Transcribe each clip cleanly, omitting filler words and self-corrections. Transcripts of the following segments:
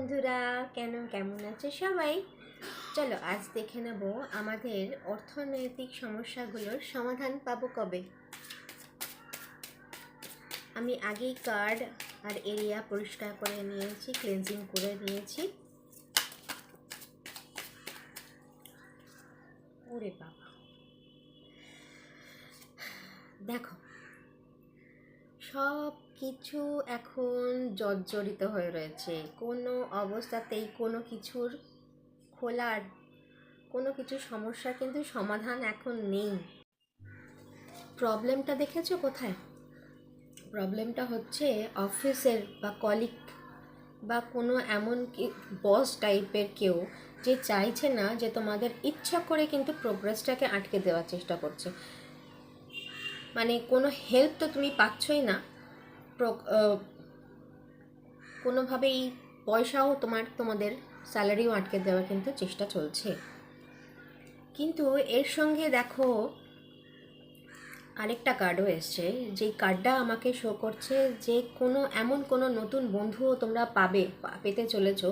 বন্ধুরা, কেমন আছে সবাই? চলো আজ দেখে নেব আমাদের অর্থনৈতিক সমস্যাগুলোর সমাধান পাবো কবে। আমি আগেই কার্ড আর এরিয়া পরিষ্কার করে নিয়েছি, ক্লিনজিং করে নিয়েছি। ওরে বাবা, দেখো সব কিছু এখন জর্জরিত হয়ে রয়েছে। কোনো অবস্থাতেই কোনো কিছুর খোলার কোনো কিছু সমস্যার কিন্তু সমাধান এখন নেই। প্রবলেমটা দেখেছো কোথায়? প্রবলেমটা হচ্ছে অফিসের বা কলিগ বা কোনো এমন কি বস টাইপের কেউ যে চাইছে না, যে তোমাদের ইচ্ছা করে কিন্তু প্রোগ্রেসটাকে আটকে দেওয়ার চেষ্টা করছে। মানে কোনো হেল্প তো তুমি পাচ্ছই না, কোনোভাবেই পয়সাও তোমাদের স্যালারিও আটকে দেওয়ার কিন্তু চেষ্টা চলছে। কিন্তু এর সঙ্গে দেখো আরেকটা কার্ডও এসছে, যেই কার্ডটা আমাকে শো করছে যে এমন কোনো নতুন বন্ধুও তোমরা পেতে চলেছো,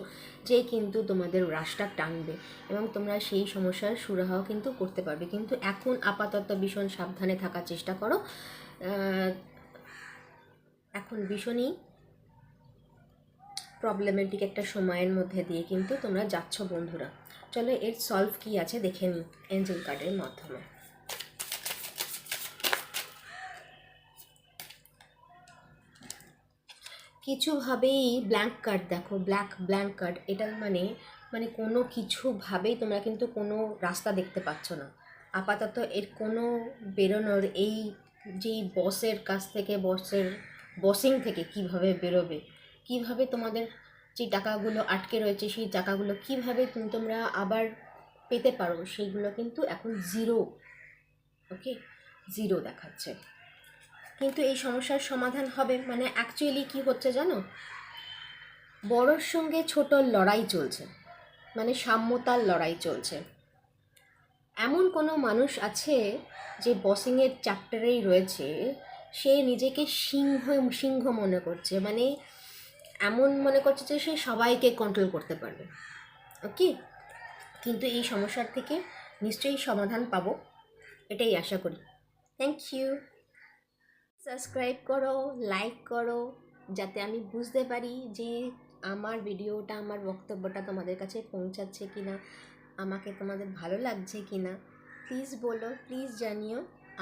যে কিন্তু তোমাদের রাশটা টানবে এবং তোমরা সেই সমস্যার সুরাহাও কিন্তু করতে পারবে। কিন্তু এখন আপাতত ভীষণ সাবধানে থাকার চেষ্টা করো। এখন ভীষণই প্রবলেমেটিক একটা সময়ের মধ্যে দিয়ে কিন্তু তোমরা যাচ্ছ বন্ধুরা। চলো এর সলভ কী আছে দেখে নিই এঞ্জেল কার্ডের মাধ্যমে। কিছুভাবেই ব্ল্যাঙ্ক কার্ড, দেখো ব্ল্যাঙ্ক কার্ড, এটা মানে কোনো কিছুভাবেই তোমরা কিন্তু কোনো রাস্তা দেখতে পাচ্ছ না আপাতত। এর কোনো বেরোনোর, এই যেই বসের কাছ থেকে, বসিং থেকে কিভাবে বেরোবে, কিভাবে তোমাদের যে টাকাগুলো আটকে রয়েছে সেই টাকাগুলো কিভাবে তোমরা আবার পেতে পারো, সেইগুলো কিন্তু এখন জিরো। ওকে, জিরো দেখাচ্ছে। কিন্তু এই সমস্যার সমাধান হবে, মানে অ্যাকচুয়ালি কি হচ্ছে জানো, বড়োর সঙ্গে ছোটোর লড়াই চলছে, মানে সাম্যতার লড়াই চলছে। এমন কোনো মানুষ আছে যে বসিংয়ের চ্যাপ্টারেই রয়েছে, সে নিজেকে সিংহ মনে করছে, মানে এমন মনে করছে যে সে সবাইকে কন্ট্রোল করতে পারবে। ওকে, কিন্তু এই সমস্যার থেকে নিশ্চয়ই সমাধান পাবো, এটাই আশা করি। Thank you. সাবস্ক্রাইব করো, লাইক করো, যাতে আমি বুঝতে পারি যে আমার ভিডিওটা, আমার বক্তব্যটা তোমাদের কাছে পৌঁছাচ্ছে কি না, আমাকে তোমাদের ভালো লাগছে কি না। প্লিজ বলো, প্লিজ জানিও।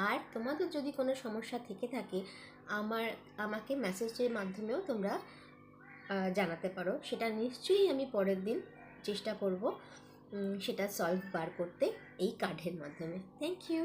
আর তোমাদের যদি কোনো সমস্যা থেকে থাকে আমাকে মেসেজের মাধ্যমেও তোমরা জানাতে পারো। সেটা নিশ্চয়ই আমি পরের দিন চেষ্টা করব সেটা সলভ বার করতে এই কার্ডের মাধ্যমে। Thank you.